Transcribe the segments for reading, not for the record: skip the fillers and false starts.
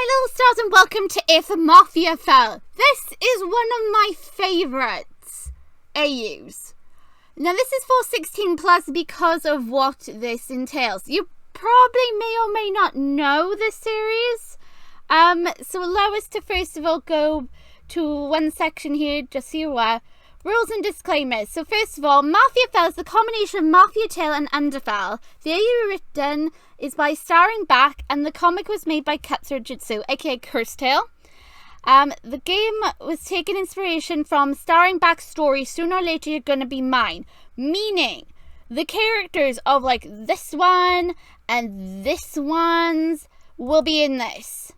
Hi little stars and welcome to If Mafiafell. This is one of my favourites AUs. Now this is for 16 plus because of what this entails. You probably may or may not know this series. So allow us to first of all go to one section here just so you're aware. Rules and disclaimers. So first of all, Mafiafell is the combination of Mafiatale and Undertale. The AU written is by Starring Back and the comic was made by Cutthroat Jitsu, aka Cursed Tale. The game was taken inspiration from Starring Back's story, Sooner or Later You're Gonna Be Mine. Meaning, the characters of like this one and this one's will be in this.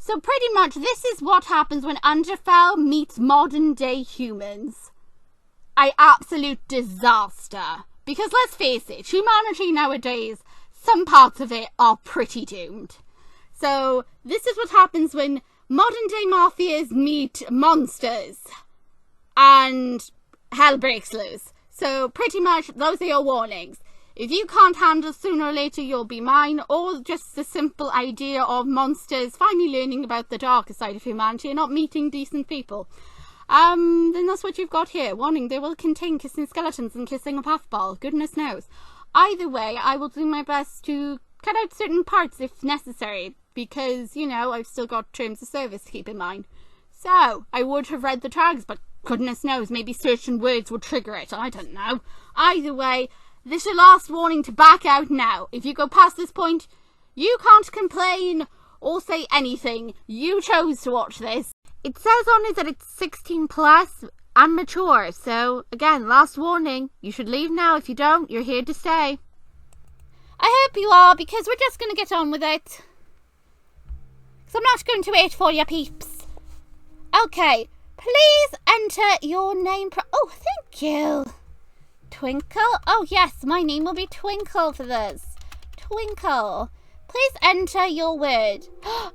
So pretty much this is what happens when Undertale meets modern day humans. An absolute disaster. Because let's face it, humanity nowadays, some parts of it are pretty doomed. So this is what happens when modern day mafias meet monsters. And hell breaks loose. So pretty much those are your warnings. If you can't handle Sooner or Later You'll Be Mine, or just the simple idea of monsters finally learning about the darker side of humanity and not meeting decent people, then that's what you've got here. Warning, they will contain kissing skeletons and kissing a puffball. Goodness knows. Either way, I will do my best to cut out certain parts if necessary, because, you know, I've still got terms of service to keep in mind. So, I would have read the tags, but goodness knows, maybe certain words would trigger it. I don't know. Either way, this is your last warning to back out now. If you go past this point, you can't complain or say anything. You chose to watch this. It says on it that it's 16 plus and mature. So, again, last warning. You should leave now. If you don't, you're here to stay. I hope you are, because we're just going to get on with it. So I'm not going to wait for you, peeps. Okay, please enter your name. Oh, thank you. Twinkle? Oh yes, my name will be Twinkle for this. Twinkle. Please enter your word.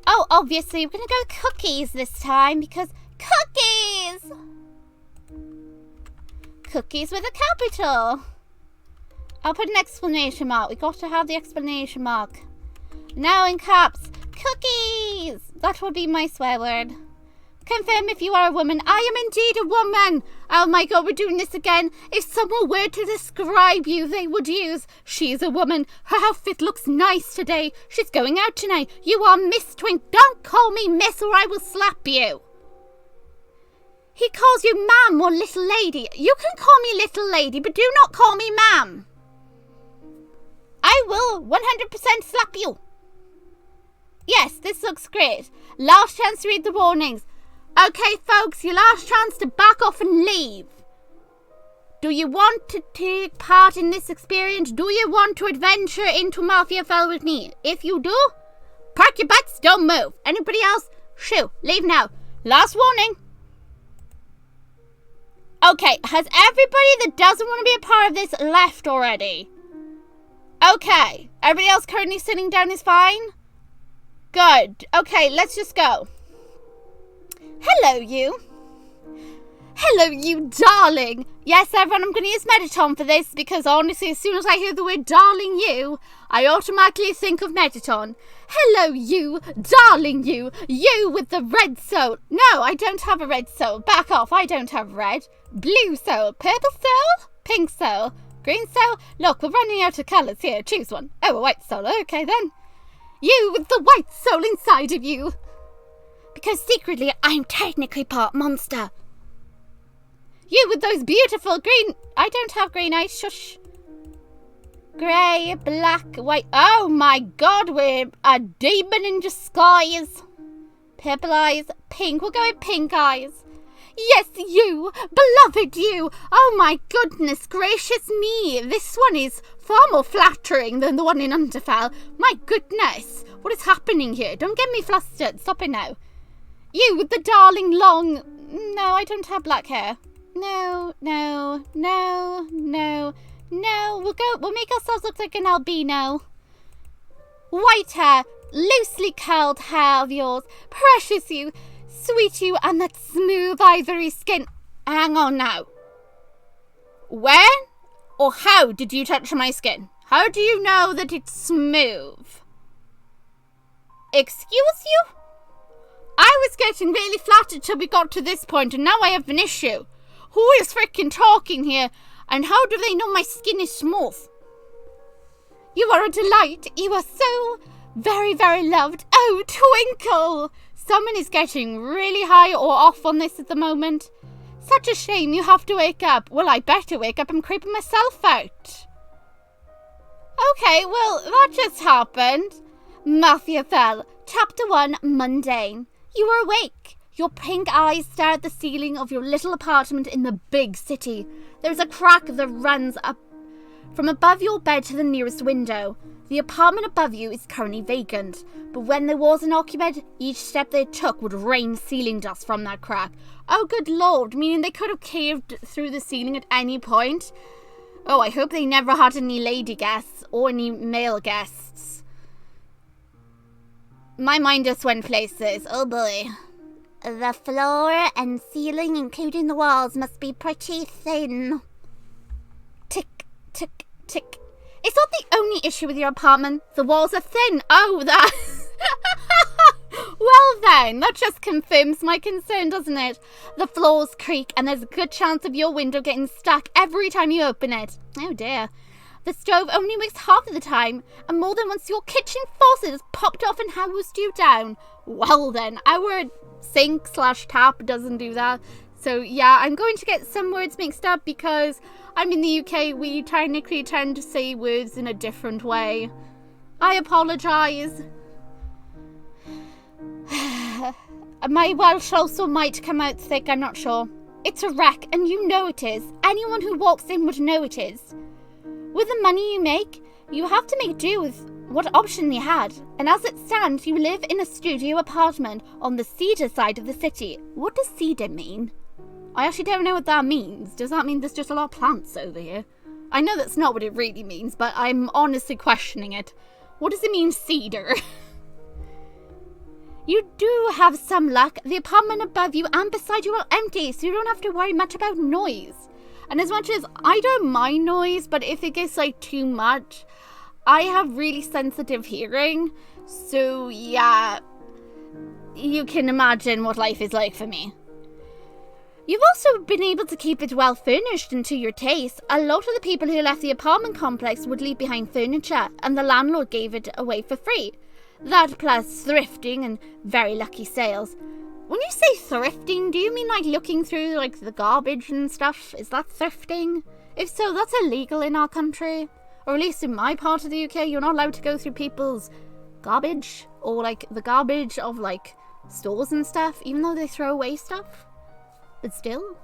Oh, obviously, we're going to go cookies this time because cookies! Cookies with a capital. I'll put an exclamation mark. We got to have the exclamation mark. Now in caps. Cookies! That would be my swear word. Confirm if you are a woman. I am indeed a woman. Oh my god, we're doing this again. If someone were to describe you, they would use, she's a woman. Her outfit looks nice today. She's going out tonight. You are Miss Twink. Don't call me Miss or I will slap you. He calls you ma'am or little lady. You can call me little lady, but do not call me ma'am. I will 100% slap you. Yes, this looks great. Last chance to read the warnings. Okay, folks, your last chance to back off and leave. Do you want to take part in this experience? Do you want to adventure into Mafiafell with me? If you do, park your butts, don't move. Anybody else? Shoo, leave now. Last warning. Okay, has everybody that doesn't want to be a part of this left already? Okay, everybody else currently sitting down is fine? Good. Okay, let's just go. Hello, you. Hello, you darling. Yes, everyone, I'm going to use Metaton for this because honestly, as soon as I hear the word darling you, I automatically think of Metaton. Hello, you. Darling you. You with the red soul. No, I don't have a red soul. Back off. I don't have red. Blue soul. Purple soul. Pink soul. Green soul. Look, we're running out of colours here. Choose one. Oh, a white soul. Okay, then. You with the white soul inside of you. Because secretly, I'm technically part monster. You with those beautiful green... I don't have green eyes, shush. Grey, black, white... Oh my god, we're a demon in disguise. Purple eyes, pink. We'll go with pink eyes. Yes, you. Beloved you. Oh my goodness gracious me. This one is far more flattering than the one in Undertale. My goodness. What is happening here? Don't get me flustered. Stop it now. You with the darling long... No, I don't have black hair. No. We'll make ourselves look like an albino. White hair. Loosely curled hair of yours. Precious you. Sweet you and that smooth ivory skin. Hang on now. When or how did you touch my skin? How do you know that it's smooth? Excuse you? I was getting really flattered till we got to this point, and now I have an issue. Who is frickin' talking here, and how do they know my skin is smooth? You are a delight. You are so very, very loved. Oh, Twinkle! Someone is getting really high or off on this at the moment. Such a shame you have to wake up. Well, I better wake up. I'm creeping myself out. Okay, well, that just happened. Mafiafell, Chapter 1, Mundane. You are awake. Your pink eyes stare at the ceiling of your little apartment in the big city. There's a crack that runs up from above your bed to the nearest window. The apartment above you is currently vacant, but when there was an occupant, each step they took would rain ceiling dust from that crack. Oh, good lord, meaning they could have caved through the ceiling at any point. Oh, I hope they never had any lady guests or any male guests. My mind just went places. Oh boy. The floor and ceiling, including the walls, must be pretty thin. Tick, tick, tick. It's not the only issue with your apartment. The walls are thin. Oh, that... Well then, that just confirms my concern, doesn't it? The floors creak and there's a good chance of your window getting stuck every time you open it. Oh dear. The stove only works half of the time, and more than once your kitchen faucet has popped off and housed you down. Well then, our sink/tap doesn't do that. So yeah, I'm going to get some words mixed up because I'm in the UK. We technically tend to say words in a different way. I apologise. My Welsh also might come out thick, I'm not sure. It's a wreck, and you know it is. Anyone who walks in would know it is. With the money you make, you have to make do with what option you had. And as it stands, you live in a studio apartment on the cedar side of the city. What does cedar mean? I actually don't know what that means. Does that mean there's just a lot of plants over here? I know that's not what it really means, but I'm honestly questioning it. What does it mean, cedar? You do have some luck. The apartment above you and beside you are empty, so you don't have to worry much about noise. And as much as I don't mind noise, but if it gets like too much, I have really sensitive hearing. So yeah, you can imagine what life is like for me. You've also been able to keep it well furnished and to your taste. A lot of the people who left the apartment complex would leave behind furniture, and the landlord gave it away for free. That plus thrifting and very lucky sales. When you say thrifting, do you mean like looking through like the garbage and stuff? Is that thrifting? If so, that's illegal in our country. Or at least in my part of the UK, you're not allowed to go through people's garbage. Or like the garbage of like stores and stuff, even though they throw away stuff. But still.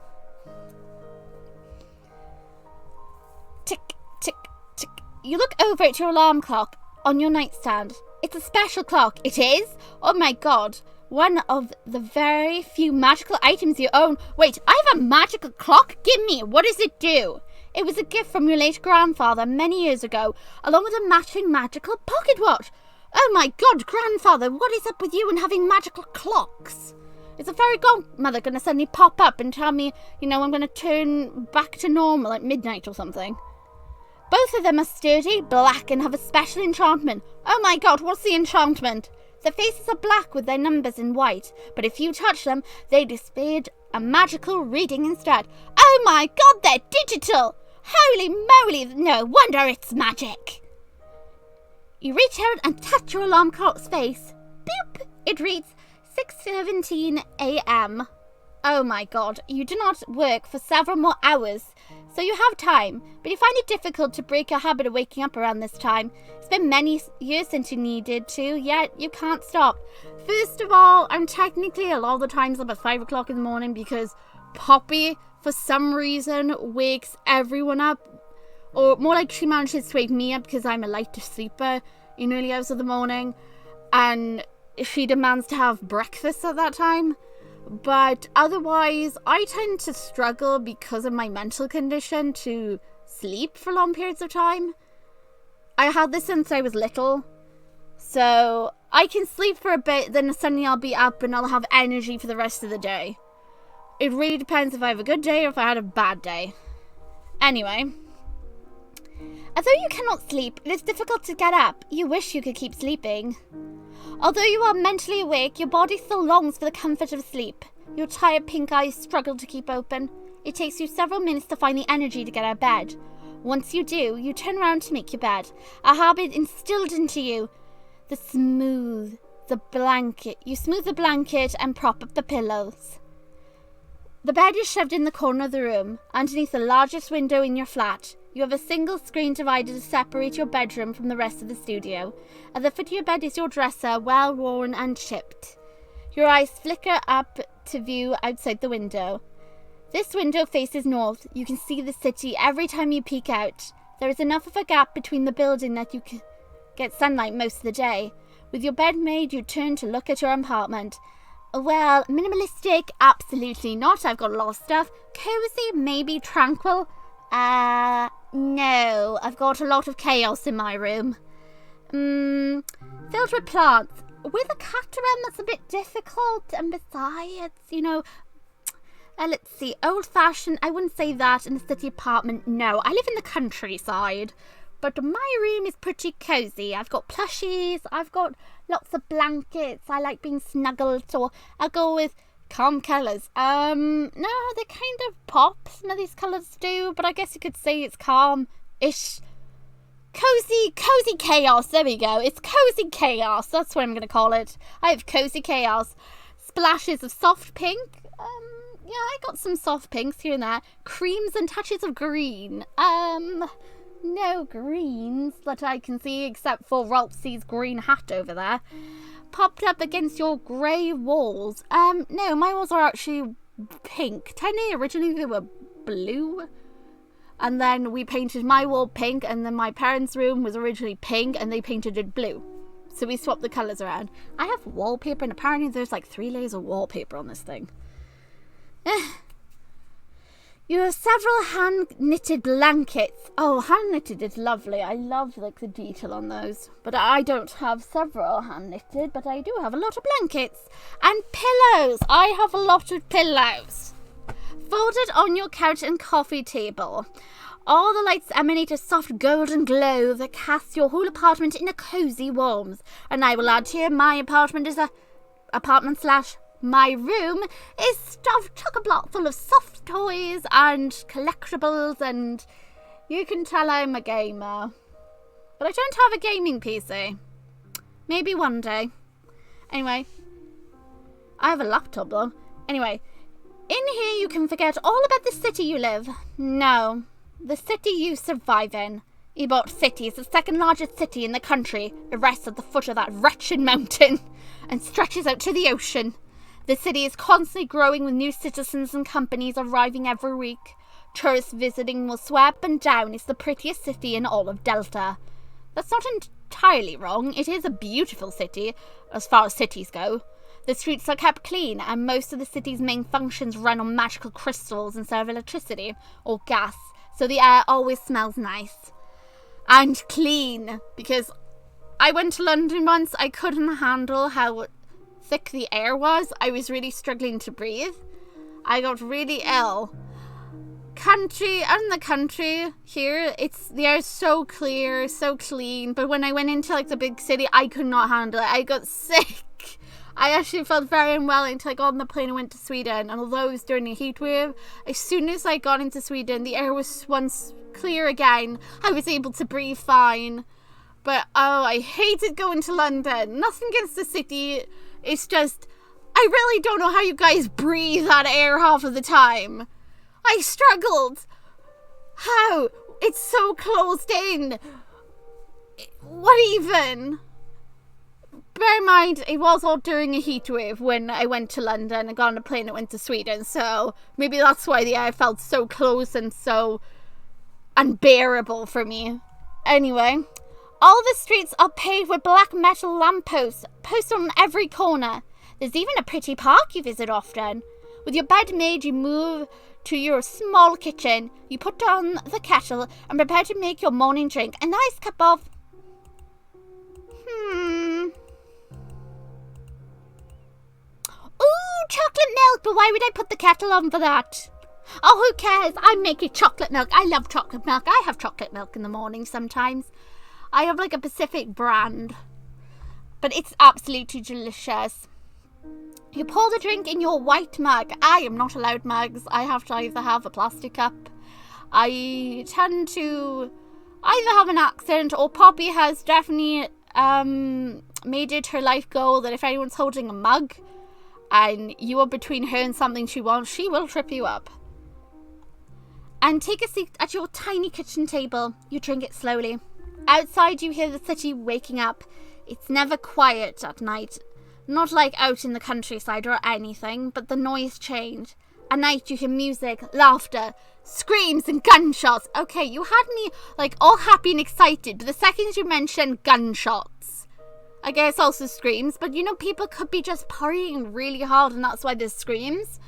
Tick, tick, tick. You look over at your alarm clock on your nightstand. It's a special clock. It is? Oh my god. One of the very few magical items you own. Wait, I have a magical clock? Give me. What does it do? It was a gift from your late grandfather many years ago, along with a matching magical pocket watch. Oh my god, grandfather, what is up with you and having magical clocks? Is a fairy godmother going to suddenly pop up and tell me, you know, I'm going to turn back to normal at midnight or something? Both of them are sturdy, black, and have a special enchantment. Oh my god, what's the enchantment? Their faces are black with their numbers in white, but if you touch them, they display a magical reading instead. Oh my god, they're digital! Holy moly, no wonder it's magic! You reach out and touch your alarm clock's face. Boop! It reads 6:17 a.m. Oh my god, you do not work for several more hours, so you have time, but you find it difficult to break your habit of waking up around this time. It's been many years since you needed to, yet you can't stop. First of all, I'm technically a lot of the times up at 5 o'clock in the morning because Poppy, for some reason, wakes everyone up. Or more like she manages to wake me up because I'm a lighter sleeper in early hours of the morning. And she demands to have breakfast at that time. But otherwise, I tend to struggle because of my mental condition to sleep for long periods of time. I had this since I was little. So I can sleep for a bit, then suddenly I'll be up and I'll have energy for the rest of the day. It really depends if I have a good day or if I had a bad day. Anyway. Although you cannot sleep, it is difficult to get up. You wish you could keep sleeping. Although you are mentally awake, your body still longs for the comfort of sleep. Your tired pink eyes struggle to keep open. It takes you several minutes to find the energy to get out of bed. Once you do, you turn around to make your bed, a habit instilled into you. You smooth the blanket and prop up the pillows. The bed is shoved in the corner of the room, underneath the largest window in your flat. You have a single screen divider to separate your bedroom from the rest of the studio. At the foot of your bed is your dresser, well worn and chipped. Your eyes flicker up to view outside the window. This window faces north. You can see the city every time you peek out. There is enough of a gap between the building that you can get sunlight most of the day. With your bed made, you turn to look at your apartment. Well, minimalistic? Absolutely not. I've got a lot of stuff. Cozy? Maybe. Tranquil? No. I've got a lot of chaos in my room. Filled with plants. With a cat around, that's a bit difficult. And besides, let's see. Old-fashioned, I wouldn't say that. In the city apartment, no. I live in the countryside. But my room is pretty cozy. I've got plushies. I've got lots of blankets. I like being snuggled. So I'll go with calm colours. No, they kind of pop. Some of these colours do. But I guess you could say it's calm-ish. Cozy chaos. There we go. It's cozy chaos. That's what I'm going to call it. I have cozy chaos. Splashes of soft pink. Yeah, I got some soft pinks here and there. Creams and touches of green. No greens that I can see except for Ralphie's green hat over there. Popped up against your grey walls. No, my walls are actually pink. Technically, originally they were blue. And then we painted my wall pink, and then my parents' room was originally pink, and they painted it blue. So we swapped the colours around. I have wallpaper, and apparently there's like 3 layers of wallpaper on this thing. You have several hand-knitted blankets. Oh, hand-knitted is lovely. I love the detail on those. But I don't have several hand-knitted, but I do have a lot of blankets. And pillows. I have a lot of pillows. Folded on your couch and coffee table. All the lights emanate a soft golden glow that casts your whole apartment in a cozy warmth. And I will add here, my apartment is my room is stuffed chock-a-block full of soft toys and collectibles, and you can tell I'm a gamer. But I don't have a gaming PC. Maybe one day. Anyway. I have a laptop though. Anyway. In here you can forget all about the city you live. No. The city you survive in. Ebott City is the second largest city in the country. It rests at the foot of that wretched mountain and stretches out to the ocean. The city is constantly growing with new citizens and companies arriving every week. Tourists visiting will swear up and down it's the prettiest city in all of Delta. That's not entirely wrong. It is a beautiful city, as far as cities go. The streets are kept clean, and most of the city's main functions run on magical crystals instead of electricity or gas, so the air always smells nice. And clean, because I went to London once, I couldn't handle how thick the air was. I was really struggling to breathe. I got really ill. Out in the country here, the air is so clear, so clean, but when I went into the big city, I could not handle it. I got sick. I actually felt very unwell until I got on the plane and went to Sweden, and although it was during a heat wave, as soon as I got into Sweden, the air was once clear again. I was able to breathe fine. But I hated going to London. Nothing against the city. It's just, I really don't know how you guys breathe that air half of the time. I struggled. How? It's so closed in. What even? Bear in mind, it was all during a heat wave when I went to London and got on a plane and went to Sweden. So maybe that's why the air felt so close and so unbearable for me. Anyway. All the streets are paved with black metal lampposts, posted on every corner. There's even a pretty park you visit often. With your bed made, you move to your small kitchen. You put on the kettle and prepare to make your morning drink. A nice cup of... Ooh, chocolate milk, but why would I put the kettle on for that? Oh, who cares? I'm making chocolate milk. I love chocolate milk. I have chocolate milk in the morning sometimes. I have a Pacific brand. but it's absolutely delicious. You pour the drink in your white mug. I am not allowed mugs. I have to either have a plastic cup. I tend to either have an accent, or Poppy has definitely made it her life goal that if anyone's holding a mug and you are between her and something she wants, she will trip you up. And take a seat at your tiny kitchen table. You drink it slowly. Outside you hear the city waking up. It's never quiet at night. Not like out in the countryside or anything, but the noise change. At night you hear music, laughter, screams and gunshots. Okay, you had me like all happy and excited, but the second you mentioned gunshots, I guess also screams, but you know, people could be just partying really hard and that's why there's screams.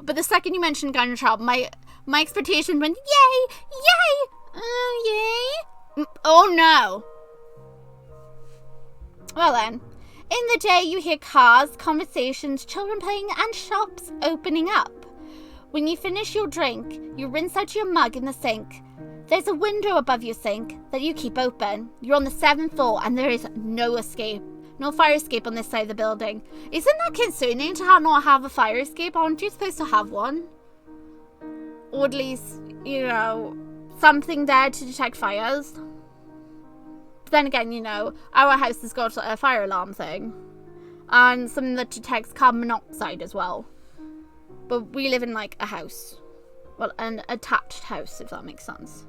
But the second you mentioned gunshot, my expectation went, yay, yay, yay. Oh no. Well then. In the day, you hear cars, conversations, children playing, and shops opening up. When you finish your drink, you rinse out your mug in the sink. There's a window above your sink that you keep open. You're on the 7th floor, and there is no escape. No fire escape on this side of the building. Isn't that concerning to not have a fire escape? Aren't you supposed to have one? Or at least, you know, something there to detect fires. But then again, you know, our house has got a fire alarm thing. And something that detects carbon monoxide as well. But we live in, like, a house. Well, an attached house, if that makes sense.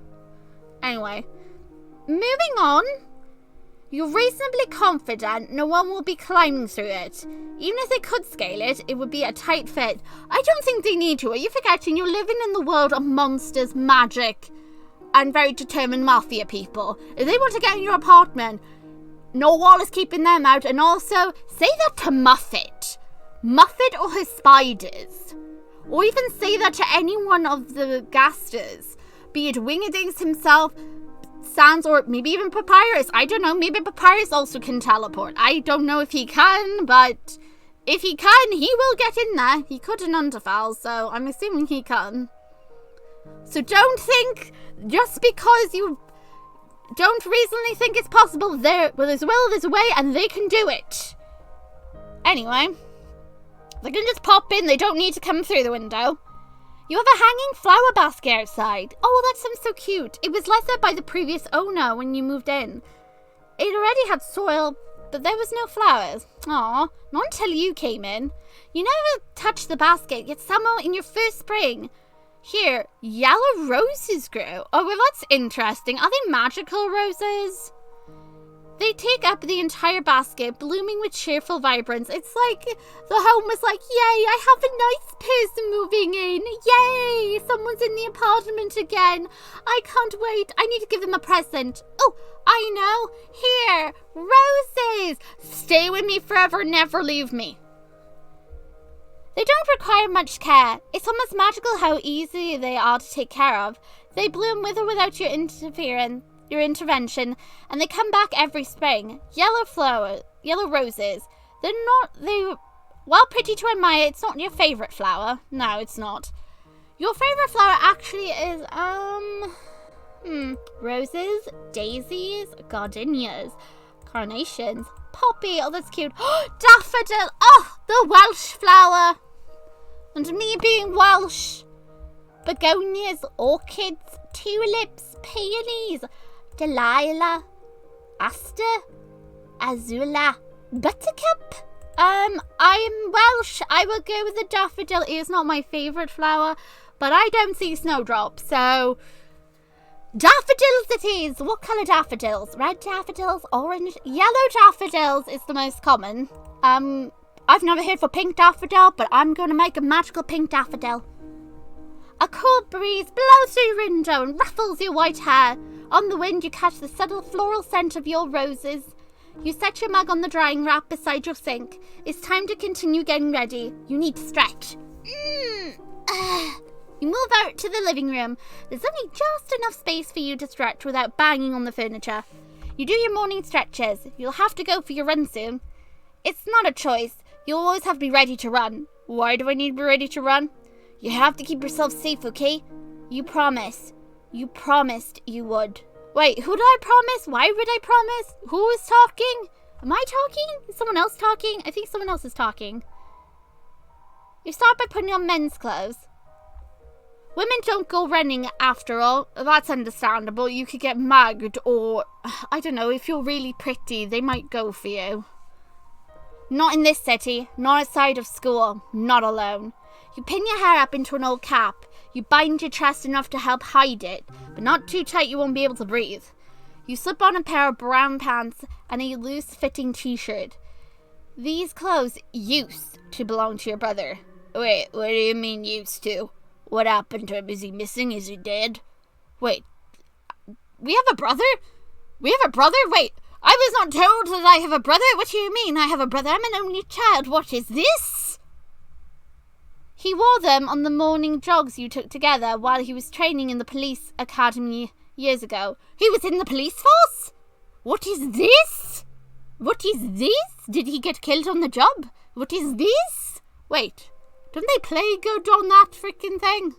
Anyway. Moving on. You're reasonably confident no one will be climbing through it. Even if they could scale it, it would be a tight fit. I don't think they need to. Are you forgetting you're living in the world of monsters, magic, and very determined mafia people? If they want to get in your apartment, no wall is keeping them out. And also, say that to Muffet. Muffet or his spiders. Or even say that to any one of the gasters. Be it Wingedings himself, Sans, or maybe even Papyrus. I don't know, maybe Papyrus also can teleport. I don't know if he can, but if he can, he will get in there. He could in Undertale, so I'm assuming he can. So don't think, just because you don't reasonably think it's possible, there's a way, and they can do it. Anyway, they can just pop in, they don't need to come through the window. You have a hanging flower basket outside. Oh, that sounds so cute. It was left there by the previous owner when you moved in. It already had soil, but there was no flowers. Aw, not until you came in. You never touched the basket, yet somehow in your first spring, here, yellow roses grew. Oh, well, that's interesting. Are they magical roses? They take up the entire basket, blooming with cheerful vibrance. It's like the home was like, yay, I have a nice person moving in. Yay, someone's in the apartment again. I can't wait. I need to give them a present. Oh, I know. Here, roses. Stay with me forever, never leave me. They don't require much care. It's almost magical how easy they are to take care of. They bloom with or without your intervention, and they come back every spring. Yellow roses. While pretty to admire, it's not your favourite flower. No, it's not. Your favourite flower actually is, roses, daisies, gardenias, carnations, poppy, oh, that's cute. Daffodil, oh, the Welsh flower. And me being Welsh. Begonias, orchids, tulips, peonies, Delilah, Aster, Azula, Buttercup. I'm Welsh. I will go with the daffodil. It is not my favourite flower, but I don't see snowdrops, so daffodils it is. What colour daffodils? Red daffodils, orange, yellow daffodils is the most common. I've never heard for pink daffodil, but I'm going to make a magical pink daffodil. A cool breeze blows through your window and ruffles your white hair. On the wind, you catch the subtle floral scent of your roses. You set your mug on the drying rack beside your sink. It's time to continue getting ready. You need to stretch. You move out to the living room. There's only just enough space for you to stretch without banging on the furniture. You do your morning stretches. You'll have to go for your run soon. It's not a choice. You'll always have to be ready to run. Why do I need to be ready to run? You have to keep yourself safe, okay? You promise. You promised you would. Wait, who did I promise? Why would I promise? Who was talking? Am I talking? Is someone else talking? I think someone else is talking. You start by putting on men's clothes. Women don't go running after all. That's understandable. You could get mugged or, I don't know, if you're really pretty, they might go for you. Not in this city. Not outside of school. Not alone. You pin your hair up into an old cap. You bind your chest enough to help hide it, but not too tight you won't be able to breathe. You slip on a pair of brown pants and a loose-fitting t-shirt. These clothes used to belong to your brother. Wait, what do you mean used to? What happened to him? Is he missing? Is he dead? Wait, we have a brother? We have a brother? Wait, I was not told that I have a brother. What do you mean I have a brother? I'm an only child. What is this? He wore them on the morning jogs you took together while he was training in the police academy years ago. He was in the police force? What is this? What is this? Did he get killed on the job? What is this? Wait, don't they play good on that freaking thing?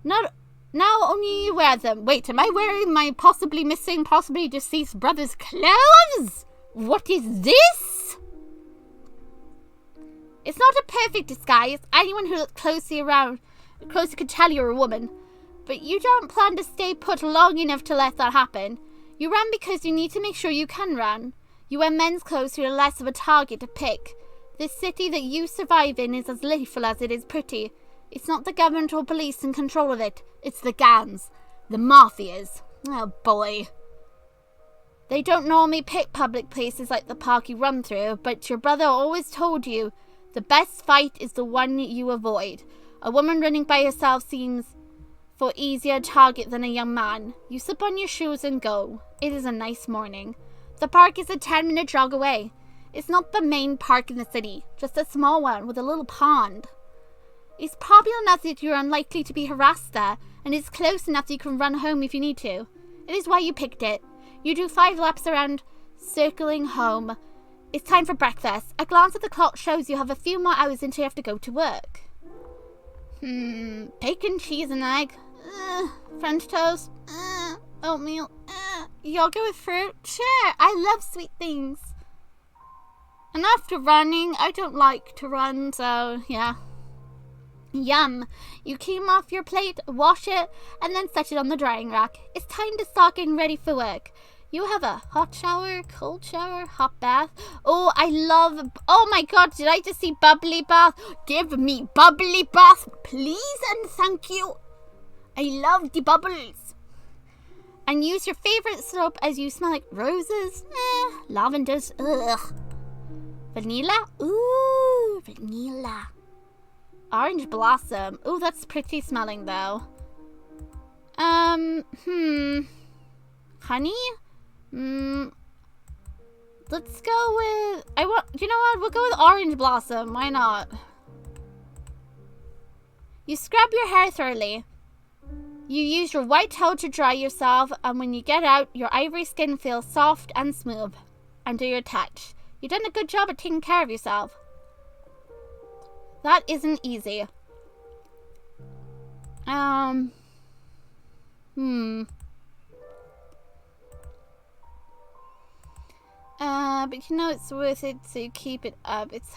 Not now only you wear them. Wait, am I wearing my possibly missing, possibly deceased brother's clothes? What is this? It's not a perfect disguise. Anyone who looks closely could tell you're a woman. But you don't plan to stay put long enough to let that happen. You run because you need to make sure you can run. You wear men's clothes so you're less of a target to pick. This city that you survive in is as lethal as it is pretty. It's not the government or police in control of it. It's the gangs. The mafias. Oh boy. They don't normally pick public places like the park you run through, but your brother always told you the best fight is the one you avoid. A woman running by herself seems for easier target than a young man. You slip on your shoes and go. It is a nice morning. The park is a 10-minute jog away. It's not the main park in the city, just a small one with a little pond. It's popular enough that you're unlikely to be harassed there, and it's close enough that you can run home if you need to. It is why you picked it. You do 5 laps around, circling home. It's time for breakfast. A glance at the clock shows you have a few more hours until you have to go to work. Bacon, cheese, and egg. French toast. Oatmeal. Yogurt with fruit. Sure, I love sweet things. And after running, I don't like to run, so yeah. Yum. You clean off your plate, wash it, and then set it on the drying rack. It's time to start getting ready for work. You have a hot shower, cold shower, hot bath. Oh, I love... Oh my god, did I just see bubbly bath? Give me bubbly bath, please and thank you. I love the bubbles. And use your favorite soap as you smell like roses. Lavenders. Ugh. Vanilla. Ooh, vanilla. Orange blossom. Ooh, that's pretty smelling though. Honey? Let's go with... You know what? We'll go with orange blossom. Why not? You scrub your hair thoroughly. You use your white towel to dry yourself, and when you get out, your ivory skin feels soft and smooth under your touch. You've done a good job at taking care of yourself. That isn't easy. But you know it's worth it to keep it up. It's,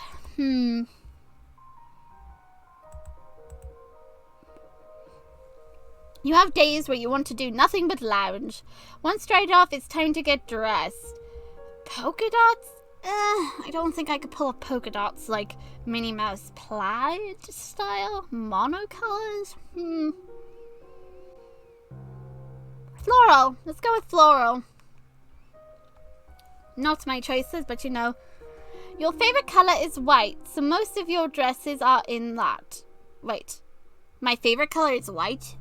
You have days where you want to do nothing but lounge. Once dried off, it's time to get dressed. Polka dots? I don't think I could pull off polka dots like Minnie Mouse plaid style. Monocolors? Floral. Let's go with floral. Not my choices, but you know. Your favorite color is white, so most of your dresses are in that. Wait. My favorite color is white?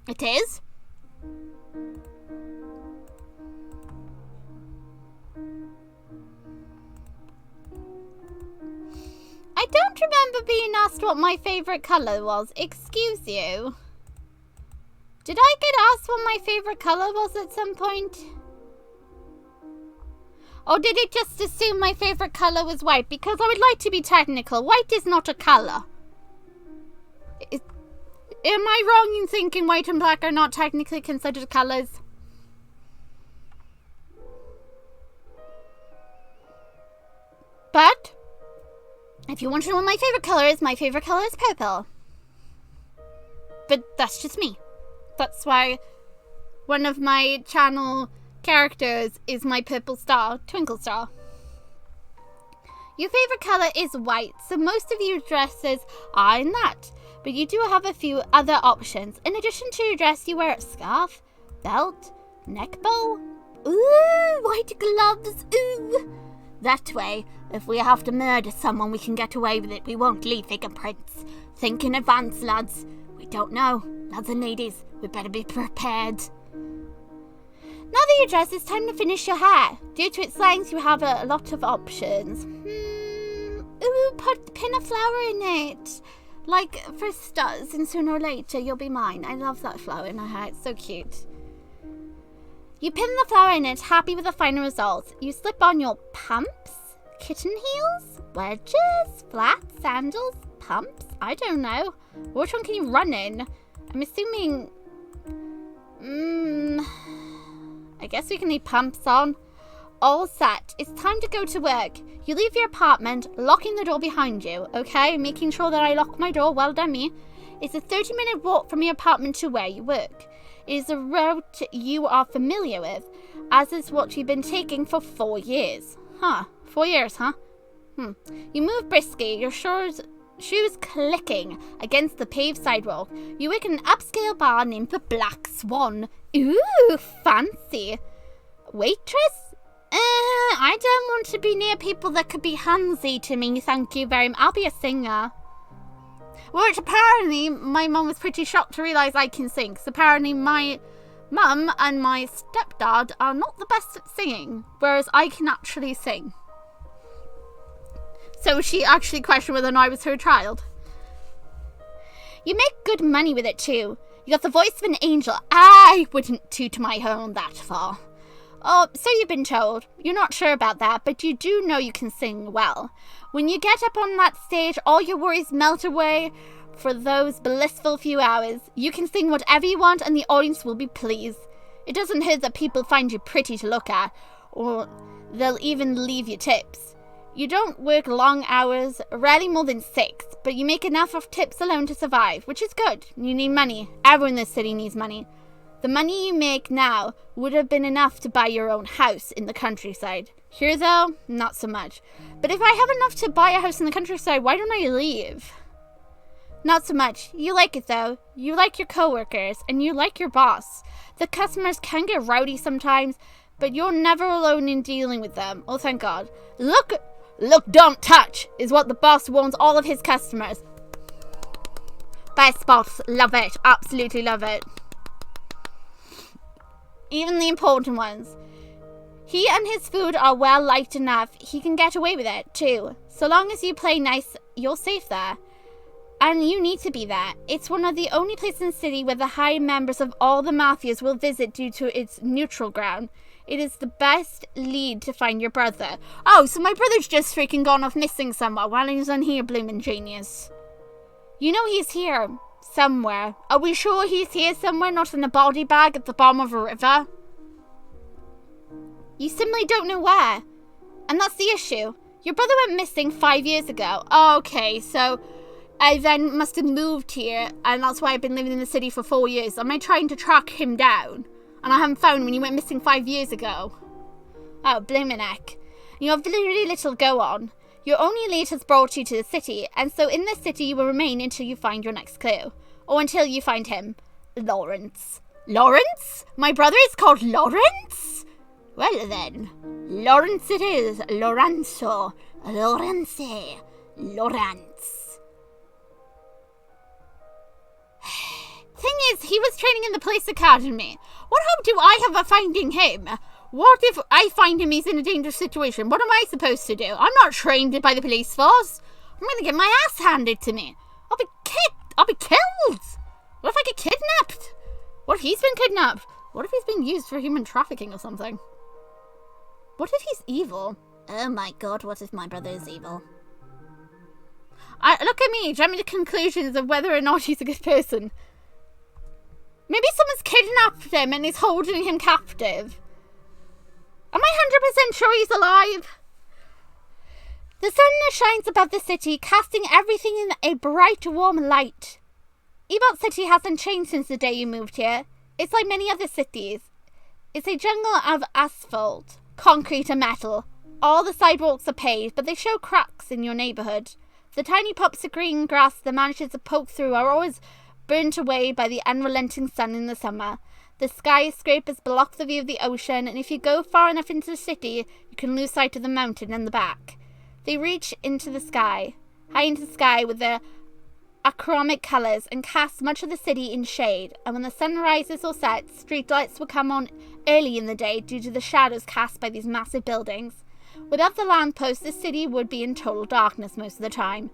It is? I don't remember being asked what my favorite color was. Excuse you. Did I get asked what my favorite color was at some point? Or did it just assume my favorite color was white? Because I would like to be technical. White is not a color. Am I wrong in thinking white and black are not technically considered colors? If you want to know what my favorite color is purple. But that's just me. That's why one of my channel characters is my purple star, Twinkle Star. Your favorite color is white, so most of your dresses are in that. But you do have a few other options. In addition to your dress, you wear a scarf, belt, neck bow. Ooh, white gloves, ooh. That way, if we have to murder someone, we can get away with it. We won't leave fingerprints. Think in advance, lads. We don't know. Lads and ladies, we better be prepared. Now that you're dressed, it's time to finish your hair. Due to its length, you have a lot of options. Ooh, pin a flower in it. Like Frisk does, and sooner or later, you'll be mine. I love that flower in her hair. It's so cute. You pin the flower in it, happy with the final result. You slip on your pumps, kitten heels, wedges, flats, sandals, pumps. I don't know. Which one can you run in? I'm assuming... I guess we can leave pumps on. All set. It's time to go to work. You leave your apartment, locking the door behind you, okay? Making sure that I lock my door. Well done, me. It's a 30-minute walk from your apartment to where you work. It is a route you are familiar with, as is what you've been taking for 4 years. 4 years, huh? You move briskly, your shoes clicking against the paved sidewalk. You work in an upscale bar named the Black Swan. Ooh, fancy. Waitress? I don't want to be near people that could be handsy to me, thank you very much. I'll be a singer. Which apparently my mum was pretty shocked to realise I can sing. Because apparently my mum and my stepdad are not the best at singing, whereas I can actually sing. So she actually questioned whether or not I was her child. You make good money with it too. You got the voice of an angel. I wouldn't toot my horn that far. Oh, so you've been told. You're not sure about that, but you do know you can sing well. When you get up on that stage, all your worries melt away for those blissful few hours. You can sing whatever you want and the audience will be pleased. It doesn't hurt that people find you pretty to look at, or they'll even leave you tips. You don't work long hours, rarely more than 6, but you make enough of tips alone to survive, which is good. You need money. Everyone in this city needs money. The money you make now would have been enough to buy your own house in the countryside. Here, though, not so much. But if I have enough to buy a house in the countryside, why don't I leave? Not so much. You like it, though. You like your co-workers, and you like your boss. The customers can get rowdy sometimes, but you're never alone in dealing with them. Oh, thank God. Look, don't touch, is what the boss warns all of his customers. Best boss. Love it. Absolutely love it. Even the important ones. He and his food are well liked enough. He can get away with it, too. So long as you play nice, you're safe there. And you need to be there. It's one of the only places in the city where the high members of all the mafias will visit due to its neutral ground. It is the best lead to find your brother. Oh, so my brother's just freaking gone off missing somewhere while he's on here, bloomin' genius. You know he's here. Somewhere. Are we sure he's here somewhere, not in a body bag at the bottom of a river? You simply don't know where. And that's the issue. Your brother went missing 5 years ago. Okay, so I then must have moved here, and that's why I've been living in the city for 4 years. Am I trying to track him down? And I haven't found him when he went missing 5 years ago. Oh, bloomin' heck. You have really little go on. Your only lead has brought you to the city, and so in this city you will remain until you find your next clue. Or until you find him. Lawrence. Lawrence? My brother is called Lawrence? Well then, Lawrence it is. Lorenzo. Lorenzi. Lawrence. Thing is, he was training in the police academy. What hope do I have of finding him? What if I find him, he's in a dangerous situation? What am I supposed to do? I'm not trained by the police force. I'm going to get my ass handed to me. I'll be kicked. I'll be killed. What if I get kidnapped? What if he's been kidnapped? What if he's been used for human trafficking or something? What if he's evil? Oh my God, what if my brother is evil? Look at me, jumping to conclusions of whether or not he's a good person. Maybe someone's kidnapped him and is holding him captive. Am I 100% sure he's alive? The sun shines above the city, casting everything in a bright, warm light. Ebott City hasn't changed since the day you moved here. It's like many other cities. It's a jungle of asphalt, concrete and metal. All the sidewalks are paved, but they show cracks in your neighbourhood. The tiny pops of green grass that manages to poke through are always burnt away by the unrelenting sun in the summer. The skyscrapers block the view of the ocean, and if you go far enough into the city, you can lose sight of the mountain in the back. They reach into the sky, high into the sky with their achromatic colours, and cast much of the city in shade, and when the sun rises or sets, streetlights will come on early in the day due to the shadows cast by these massive buildings. Without the lampposts, the city would be in total darkness most of the time.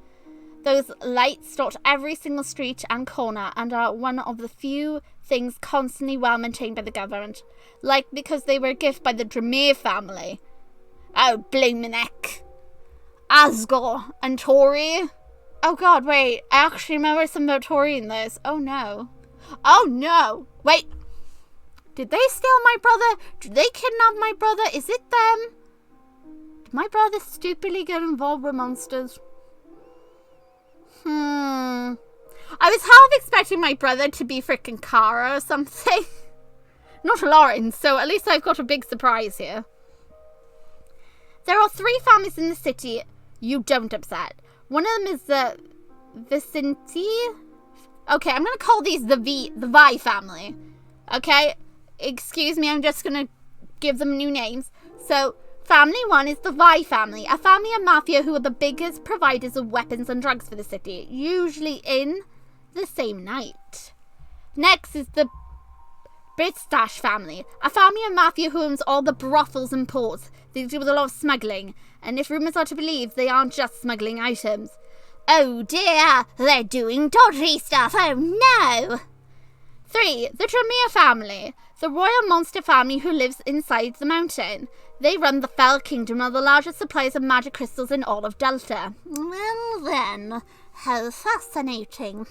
Those lights dot every single street and corner and are one of the few things constantly well maintained by the government, like because they were a gift by the Dremere family. Oh, bloomin' heck. Asgore and Tori. Oh god, wait, I actually remember some about Tori in this. Oh no. Oh no! Wait! Did they steal my brother? Did they kidnap my brother? Is it them? Did my brother stupidly get involved with monsters? I was half expecting my brother to be frickin' Kara or something. Not Lawrence, so at least I've got a big surprise here. There are 3 families in the city you don't upset. One of them is the Vicente. Okay, I'm gonna call these the Vi family. Okay, excuse me, I'm just gonna give them new names. So, family 1 is the Vi family, a family of mafia who are the biggest providers of weapons and drugs for the city, usually in the same night. Next is the Bitstash family, a family of mafia who owns all the brothels and ports. They deal with a lot of smuggling, and if rumours are to believe, they aren't just smuggling items. Oh dear, they're doing dodgy stuff, oh no! 3. The Dremere family, the royal monster family who lives inside the mountain. They run the Fell Kingdom, are the largest suppliers of magic crystals in all of Delta. Well then, how fascinating.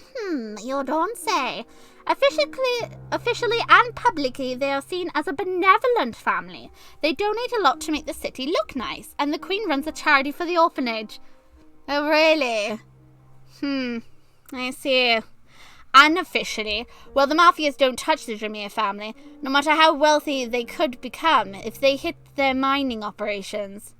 You don't say. Officially and publicly, they are seen as a benevolent family. They donate a lot to make the city look nice, and the Queen runs a charity for the orphanage. Oh, really? I see. Unofficially, well, the mafias don't touch the Dremere family, no matter how wealthy they could become if they hit their mining operations.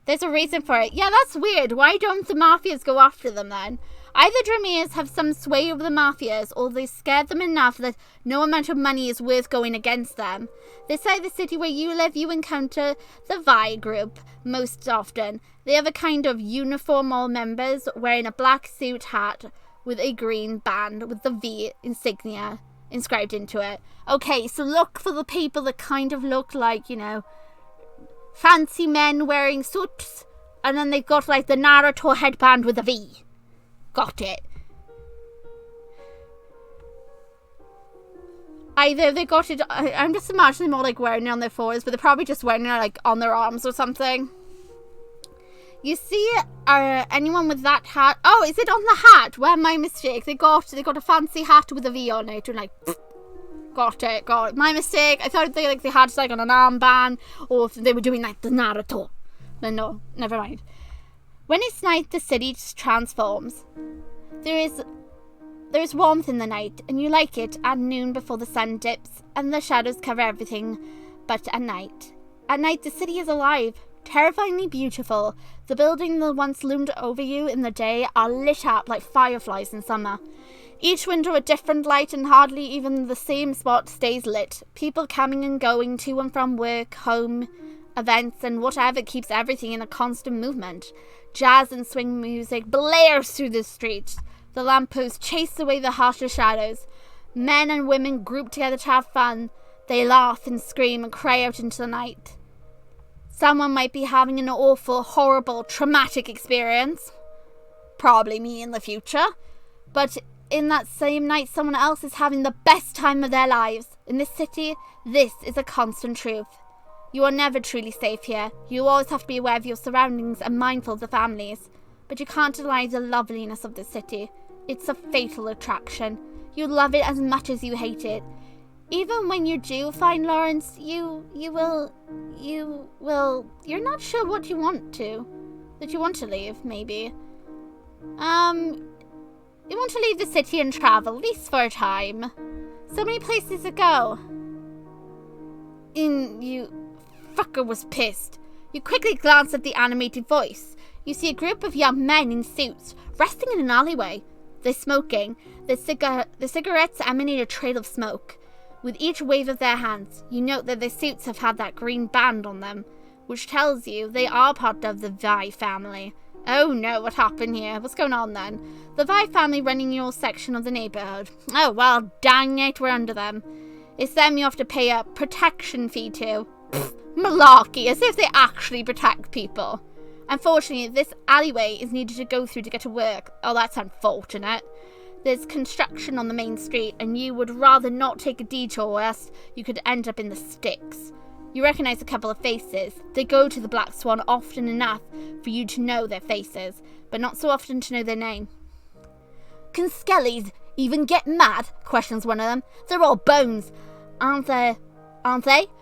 There's a reason for it. Yeah, that's weird. Why don't the mafias go after them then? Either Dremeres have some sway over the mafias, or they scared them enough that no amount of money is worth going against them. This side of the city where you live, you encounter the Vi group most often. They have a kind of uniform, all members wearing a black suit hat with a green band with the V insignia inscribed into it. Okay, so look for the people that kind of look like, you know, fancy men wearing suits, and then they've got like the Naruto headband with a V. Got it. Either they got it, I'm just imagining more like wearing it on their foreheads, but they're probably just wearing it like on their arms or something. You see anyone with that hat? Oh, is it on the hat? Well, my mistake. They got a fancy hat with a V on it. And like, got it. My mistake. I thought they had like on an armband, or if they were doing like the Naruto. But no, never mind. When it's night, the city just transforms. There is warmth in the night, and you like it at noon before the sun dips, and the shadows cover everything. But at night, the city is alive. Terrifyingly beautiful. The buildings that once loomed over you in the day are lit up like fireflies in summer. Each window a different light, and hardly even the same spot stays lit. People coming and going to and from work, home, events, and whatever keeps everything in a constant movement. Jazz and swing music blares through the streets. The lampposts chase away the harsher shadows. Men and women group together to have fun. They laugh and scream and cry out into the night. Someone might be having an awful, horrible, traumatic experience. Probably me in the future. But in that same night, someone else is having the best time of their lives. In this city, this is a constant truth. You are never truly safe here. You always have to be aware of your surroundings and mindful of the families. But you can't deny the loveliness of the city. It's a fatal attraction. You love it as much as you hate it. Even when you do find Lawrence, you're not sure what you want to. That you want to leave, maybe. You want to leave the city and travel, at least for a time. So many places to go. You fucker was pissed. You quickly glance at the animated voice. You see a group of young men in suits, resting in an alleyway. They're smoking. The cigarettes emanate a trail of smoke. With each wave of their hands, you note that their suits have had that green band on them, which tells you they are part of the Vi family. Oh no, what happened here? What's going on then? The Vi family running your section of the neighborhood. Oh well, dang it, we're under them. It's them you have to pay a protection fee to. Pfft, malarkey, as if they actually protect people. Unfortunately, this alleyway is needed to go through to get to work. Oh, that's unfortunate. There's construction on the main street, and you would rather not take a detour, else you could end up in the sticks. You recognize a couple of faces. They go to the Black Swan often enough for you to know their faces, but not so often to know their name. Can skellies even get mad? Questions one of them. They're all bones, aren't they?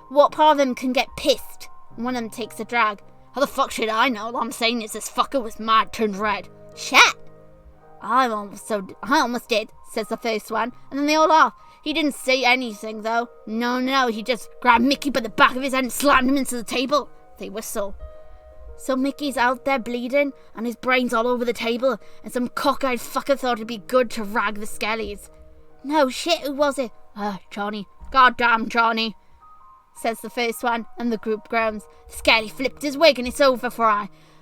What part of them can get pissed? One of them takes a drag. How the fuck should I know? All I'm saying is this fucker was mad, turned red. Shit! I almost did, says the first one, and then they all laugh. He didn't say anything, though. No, he just grabbed Mickey by the back of his head and slammed him into the table. They whistle. So Mickey's out there bleeding, and his brain's all over the table, and some cockeyed fucker thought it'd be good to rag the skellies. No shit, who was it? Johnny. Goddamn Johnny, says the first one, and the group groans. The skelly flipped his wig, and it's over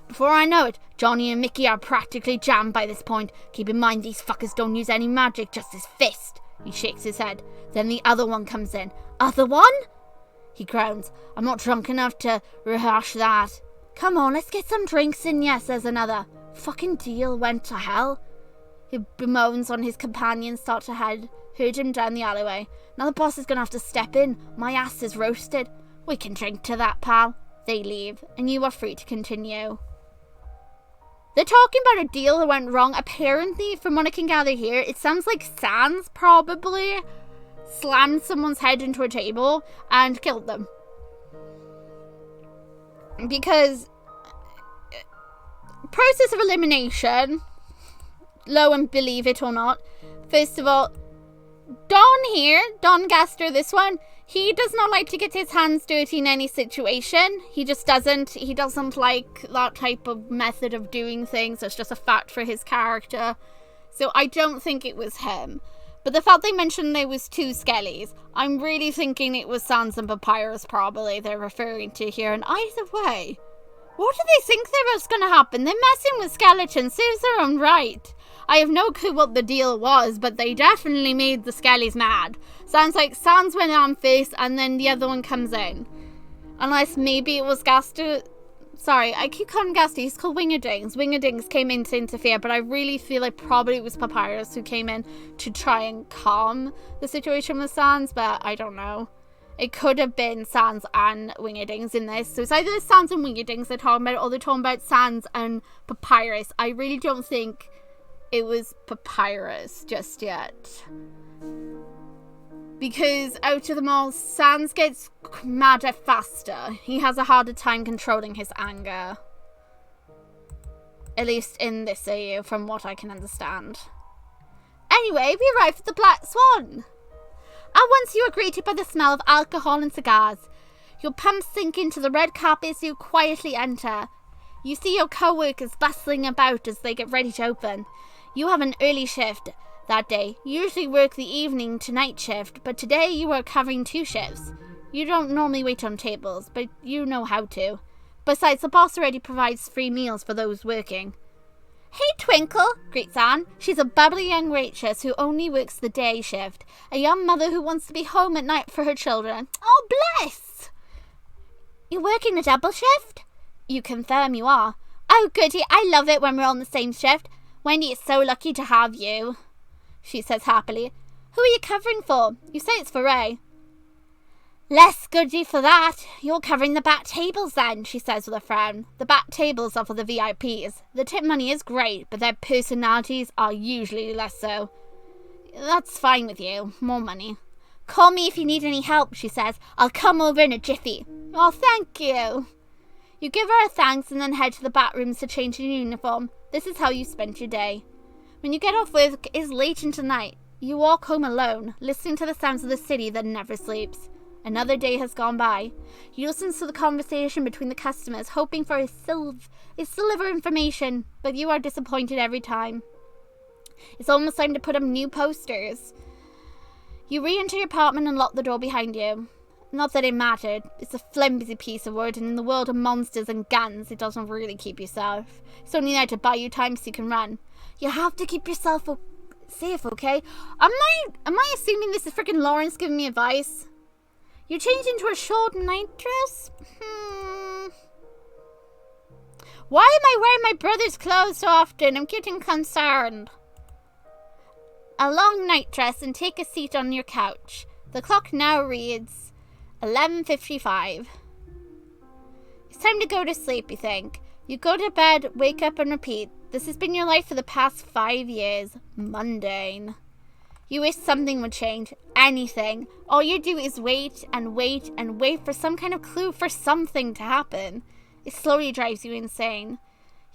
Before I know it, Johnny and Mickey are practically jammed by this point. Keep in mind these fuckers don't use any magic, just his fist. He shakes his head. Then the other one comes in. Other one? He groans. I'm not drunk enough to rehash that. Come on, let's get some drinks in ya, says another. Fucking deal went to hell. He bemoans on his companions start to herd him down the alleyway. Now the boss is gonna have to step in. My ass is roasted. We can drink to that, pal. They leave, and you are free to continue. They're talking about a deal that went wrong. Apparently, from what I can gather here, it sounds like Sans probably slammed someone's head into a table and killed them. Because process of elimination, lo and believe it or not, first of all, Don Gaster, this one, he does not like to get his hands dirty in any situation. He just doesn't. He doesn't like that type of method of doing things. It's just a fact for his character. So I don't think it was him. But the fact they mentioned there was two skellies, I'm really thinking it was Sans and Papyrus probably they're referring to here. And either way, what do they think was going to happen? They're messing with skeletons. Serves their own right. I have no clue what the deal was, but they definitely made the skellies mad. Sounds like Sans went on first, and then the other one comes in. Unless maybe it was Gaster. Sorry, I keep calling him Gaster. He's called Wingerdings. Wingerdings came in to interfere, but I really feel like probably it was Papyrus who came in to try and calm the situation with Sans, but I don't know. It could have been Sans and Wingerdings in this. So it's either Sans and Wingerdings they're talking about, or they're talking about Sans and Papyrus. I really don't think it was Papyrus just yet. Because out of them all, Sans gets madder faster. He has a harder time controlling his anger. At least in this AU, from what I can understand. Anyway, we arrived at the Black Swan. At once you are greeted by the smell of alcohol and cigars. Your pumps sink into the red carpet as you quietly enter. You see your co-workers bustling about as they get ready to open. You have an early shift that day. You usually work the evening to night shift, but today you are covering 2 shifts. You don't normally wait on tables, but you know how to. Besides, the boss already provides free meals for those working. Hey, Twinkle, greets Anne. She's a bubbly young waitress who only works the day shift. A young mother who wants to be home at night for her children. Oh, bless! You're working a double shift? You confirm you are. Oh, goody, I love it when we're on the same shift. Wendy is so lucky to have you, she says happily. Who are you covering for? You say it's for Ray. Less goody for that. You're covering the back tables then, she says with a frown. The back tables are for the VIPs. The tip money is great, but their personalities are usually less so. That's fine with you. More money. Call me if you need any help, she says. I'll come over in a jiffy. Oh, thank you. You give her a thanks and then head to the bathrooms to change your uniform. This is how you spent your day. When you get off work, it's late into the night. You walk home alone, listening to the sounds of the city that never sleeps. Another day has gone by. You listen to the conversation between the customers, hoping for a deliver information, but you are disappointed every time. It's almost time to put up new posters. You re-enter your apartment and lock the door behind you. Not that it mattered. It's a flimsy piece of wood, and in the world of monsters and guns, it doesn't really keep you safe. It's only there to buy you time so you can run. You have to keep yourself safe, okay? Am I assuming this is freaking Lawrence giving me advice? You change into a short night dress? Why am I wearing my brother's clothes so often? I'm getting concerned. A long night dress and take a seat on your couch. The clock now reads 11:55. It's time to go to sleep, you think. You go to bed, wake up and repeat. This has been your life for the past 5 years. Mundane. You wish something would change. Anything. All you do is wait and wait and wait for some kind of clue for something to happen. It slowly drives you insane.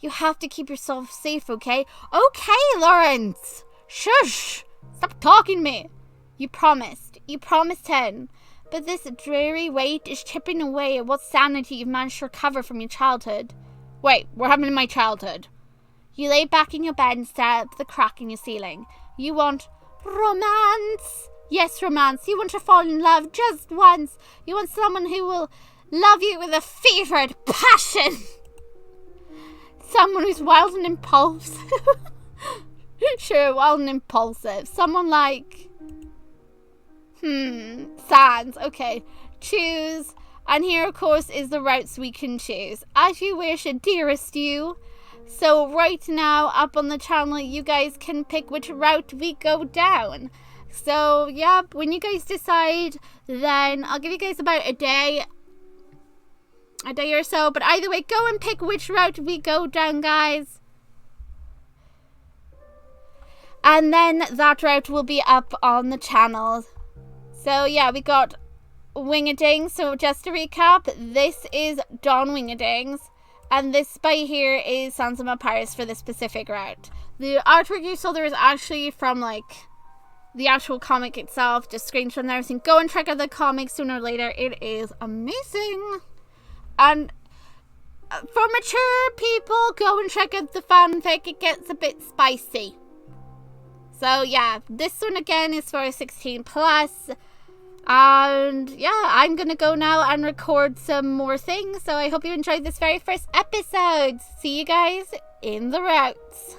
You have to keep yourself safe, okay? Okay, Lawrence! Shush! Stop talking to me! You promised. You promised him. But this dreary wait is chipping away at what sanity you've managed to recover from your childhood. Wait, what happened in my childhood? You lay back in your bed and stare at the crack in your ceiling. You want romance. Yes, romance. You want to fall in love just once. You want someone who will love you with a fevered passion. Someone who's wild and impulsive. Sure, wild and impulsive. Someone like... Sans. Okay. Choose. And here, of course, is the routes we can choose. As you wish, dearest you. So right now, up on the channel, you guys can pick which route we go down. So, yeah, when you guys decide, then I'll give you guys about a day or so. But either way, go and pick which route we go down, guys. And then that route will be up on the channel. So, yeah, we got Wingadings. So, just to recap, this is Don Wingadings. And this by here is Sans of Paris for the specific route. The artwork you saw there is actually from, like, the actual comic itself. Just screenshot and everything. Go and check out the comic sooner or later. It is amazing. And for mature people, go and check out the fanfic. It gets a bit spicy. So, yeah. This one, again, is for 16 plus. And yeah, I'm gonna go now and record some more things. So I hope you enjoyed this very first episode. See you guys in the routes.